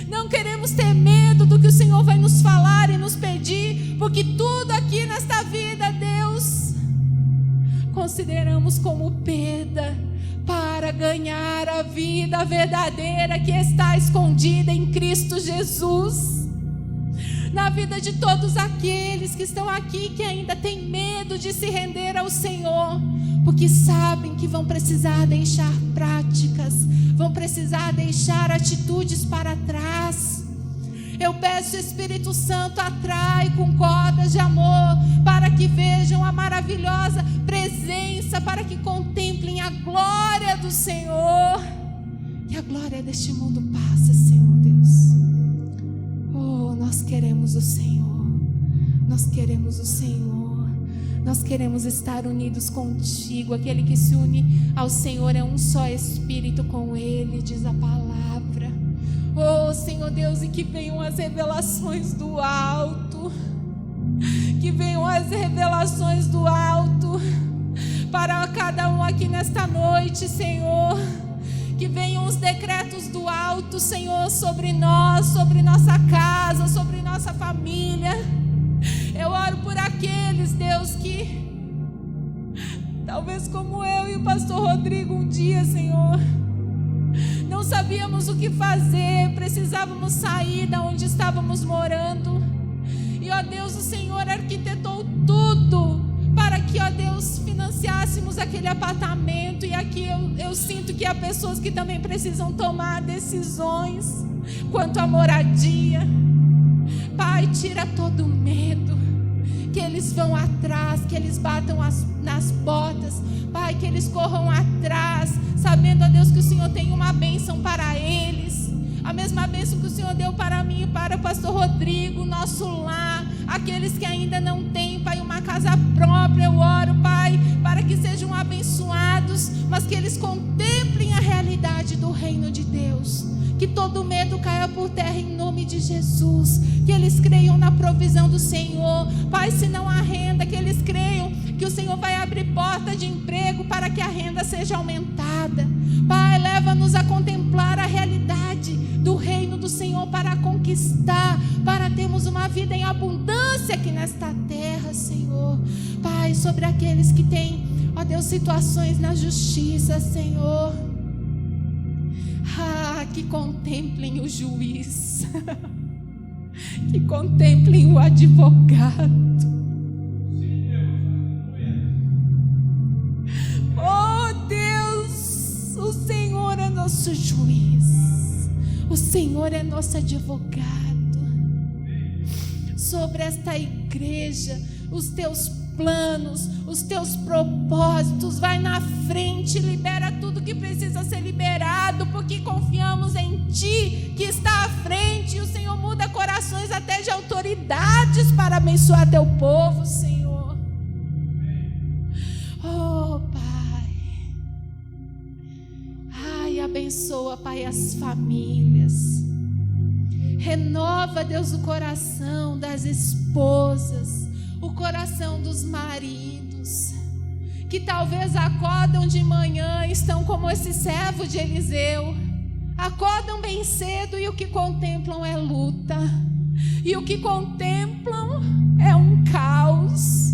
Não queremos ter medo do que o Senhor vai nos falar e nos pedir, porque tudo aqui nesta vida, Deus, consideramos como perda para ganhar a vida verdadeira que está escondida em Cristo Jesus. Na vida de todos aqueles que estão aqui, que ainda têm medo de se render ao Senhor, porque sabem que vão precisar deixar práticas, vão precisar deixar atitudes para trás. Eu peço, Espírito Santo, atrai com cordas de amor, para que vejam a maravilhosa presença, para que contemplem a glória do Senhor. Que a glória deste mundo passa, Senhor Deus. Oh, nós queremos o Senhor, nós queremos o Senhor, nós queremos estar unidos contigo. Aquele que se une ao Senhor é um só Espírito com Ele, diz a palavra. Oh, Senhor Deus, e que venham as revelações do alto, que venham as revelações do alto para cada um aqui nesta noite, Senhor. Que venham os decretos do alto, Senhor, sobre nós, sobre nossa casa, sobre nossa família. Eu oro por aqueles, Deus, que talvez como eu e o pastor Rodrigo um dia, Senhor, não sabíamos o que fazer, precisávamos sair da onde estávamos morando. E, ó Deus, o Senhor arquitetou tudo para que, ó Deus, financiássemos aquele apartamento. E aqui eu sinto que há pessoas que também precisam tomar decisões quanto à moradia. Pai, tira todo o medo, que eles vão atrás, que eles batam nas portas, Pai, que eles corram atrás, sabendo, ó Deus, que o Senhor tem uma bênção para eles, a mesma bênção que o Senhor deu para mim e para o pastor Rodrigo, nosso lar. Aqueles que ainda não têm, Pai, uma casa própria, eu oro, Pai, para que sejam abençoados, mas que eles contemplem a realidade do reino de Deus. Que todo medo caia por terra em nome de Jesus. Que eles creiam na provisão do Senhor. Pai, se não há renda, que eles creiam que o Senhor vai abrir porta de emprego para que a renda seja aumentada. Pai, leva-nos a contemplar a realidade do reino do Senhor para conquistar, para termos uma vida em abundância aqui nesta terra, Senhor. Pai, sobre aqueles que têm, ó Deus, situações na justiça, Senhor. Que contemplem o juiz, que contemplem o advogado. Oh Deus, o Senhor é nosso juiz, o Senhor é nosso advogado. Sobre esta igreja, os teus planos, os teus propósitos, vai na frente, libera tudo que precisa ser liberado, porque confiamos em Ti, que está à frente, e o Senhor muda corações até de autoridades para abençoar Teu povo, Senhor. Oh, Pai. Ai, abençoa, Pai, as famílias. Renova, Deus, o coração das esposas, o coração dos maridos, que talvez acordam de manhã, estão como esse servo de Eliseu, acordam bem cedo e o que contemplam é luta, e o que contemplam é um caos.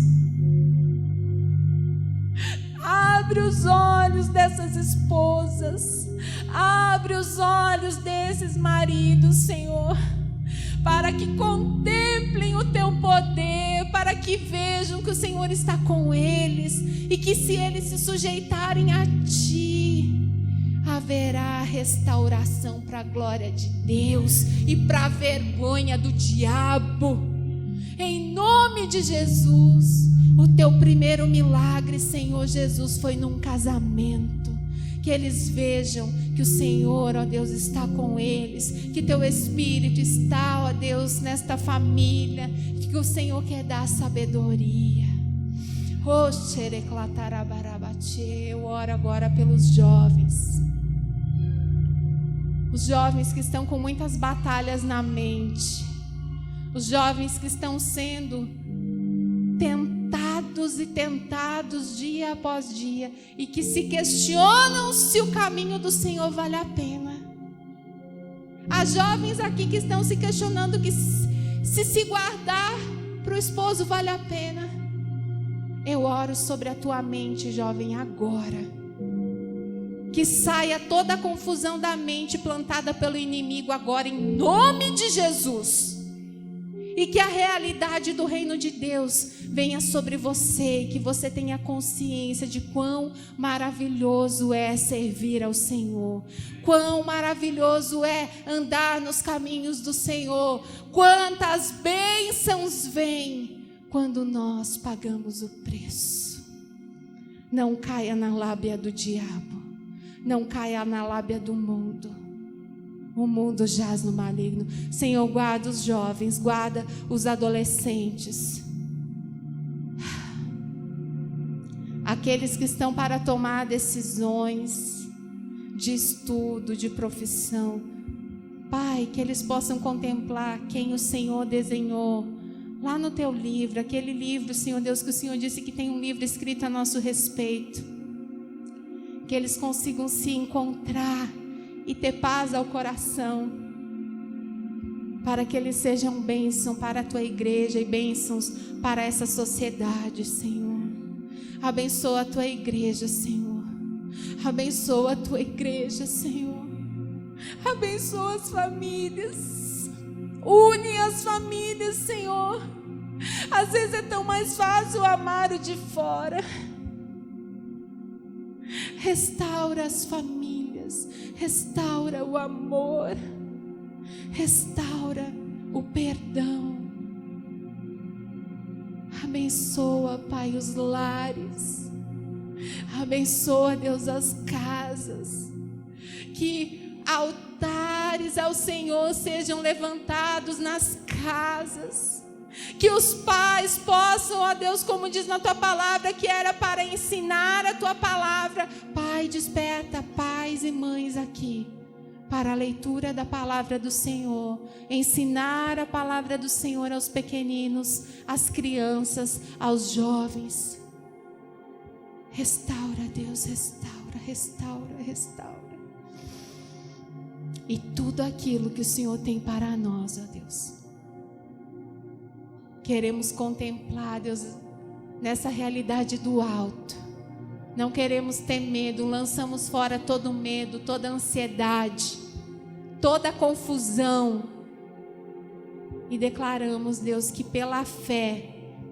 Abre os olhos dessas esposas, abre os olhos desses maridos, Senhor, para que contemplem o Teu poder, para que vejam que o Senhor está com eles, e que se eles se sujeitarem a Ti, haverá restauração para a glória de Deus e para a vergonha do diabo. Em nome de Jesus. O Teu primeiro milagre, Senhor Jesus, foi num casamento. Que eles vejam que o Senhor, ó Deus, está com eles, que Teu Espírito está, ó Deus, nesta família, que o Senhor quer dar sabedoria. Eu oro agora pelos jovens, os jovens que estão com muitas batalhas na mente, os jovens que estão sendo tentados dia após dia, e que se questionam se o caminho do Senhor vale a pena. Há jovens aqui que estão se questionando que se guardar para o esposo vale a pena. Eu oro sobre a tua mente, jovem, agora. Que saia toda a confusão da mente plantada pelo inimigo agora, em nome de Jesus. E que a realidade do reino de Deus venha sobre você, e que você tenha consciência de quão maravilhoso é servir ao Senhor, quão maravilhoso é andar nos caminhos do Senhor, quantas bênçãos vêm quando nós pagamos o preço. Não caia na lábia do diabo, não caia na lábia do mundo. O mundo jaz no maligno. Senhor, guarda os jovens, guarda os adolescentes, aqueles que estão para tomar decisões de estudo, de profissão. Pai, que eles possam contemplar quem o Senhor desenhou lá no Teu livro, aquele livro, Senhor Deus, que o Senhor disse que tem um livro escrito a nosso respeito. Que eles consigam se encontrar e ter paz ao coração, para que eles sejam bênção para a Tua igreja e bênçãos para essa sociedade, Senhor. Abençoa a Tua igreja, Senhor. Abençoa a Tua igreja, Senhor. Abençoa as famílias. Une as famílias, Senhor. Às vezes é tão mais fácil amar o de fora. Restaura as famílias, restaura o amor, restaura o perdão. Abençoa, Pai, os lares. Abençoa, Deus, as casas. Que altares ao Senhor sejam levantados nas casas. Que os pais possam, ó Deus, como diz na tua palavra, que era para ensinar a tua palavra. Pai, desperta pais e mães aqui para a leitura da palavra do Senhor, ensinar a palavra do Senhor aos pequeninos, às crianças, aos jovens. Restaura, Deus, restaura, restaura, restaura. E tudo aquilo que o Senhor tem para nós, ó Deus. Queremos contemplar, Deus, nessa realidade do alto. Não queremos ter medo, lançamos fora todo medo, toda ansiedade, toda confusão. E declaramos, Deus, que pela fé,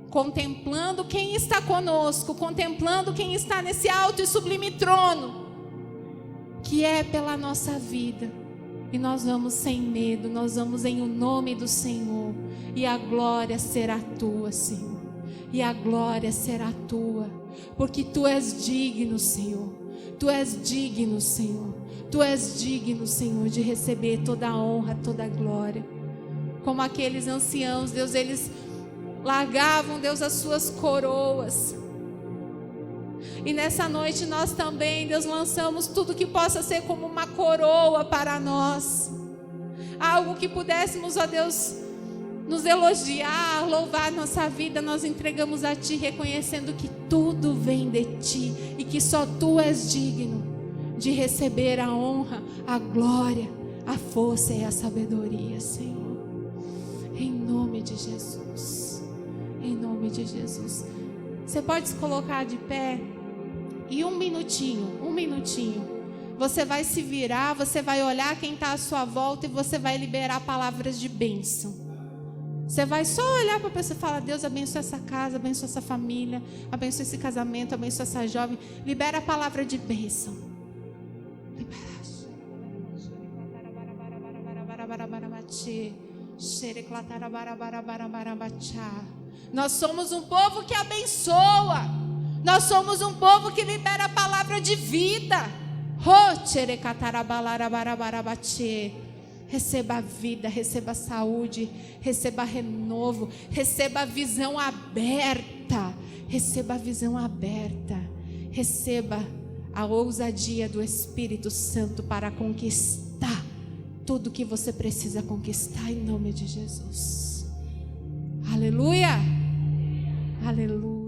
contemplando quem está conosco, contemplando quem está nesse alto e sublime trono, que é pela nossa vida. E nós vamos sem medo, nós vamos em o nome do Senhor. E a glória será tua, Senhor. E a glória será tua. Porque tu és digno, Senhor. Tu és digno, Senhor. Tu és digno, Senhor, de receber toda a honra, toda a glória. Como aqueles anciãos, Deus, eles largavam, Deus, as suas coroas. E nessa noite nós também, Deus, lançamos tudo que possa ser como uma coroa para nós. Algo que pudéssemos, ó Deus, nos elogiar, louvar nossa vida. Nós entregamos a Ti, reconhecendo que tudo vem de Ti. E que só Tu és digno de receber a honra, a glória, a força e a sabedoria, Senhor. Em nome de Jesus. Em nome de Jesus. Você pode se colocar de pé. E um minutinho, você vai se virar, você vai olhar quem está à sua volta e você vai liberar palavras de bênção. Você vai só olhar para a pessoa e falar: Deus, abençoa essa casa, abençoa essa família, abençoa esse casamento, abençoa essa jovem. Libera a palavra de bênção. Nós somos um povo que abençoa. Nós somos um povo que libera a palavra de vida. Receba a vida, receba a saúde, receba renovo, receba a visão aberta. Receba a visão aberta. Receba a ousadia do Espírito Santo para conquistar tudo que você precisa conquistar em nome de Jesus. Aleluia! Aleluia!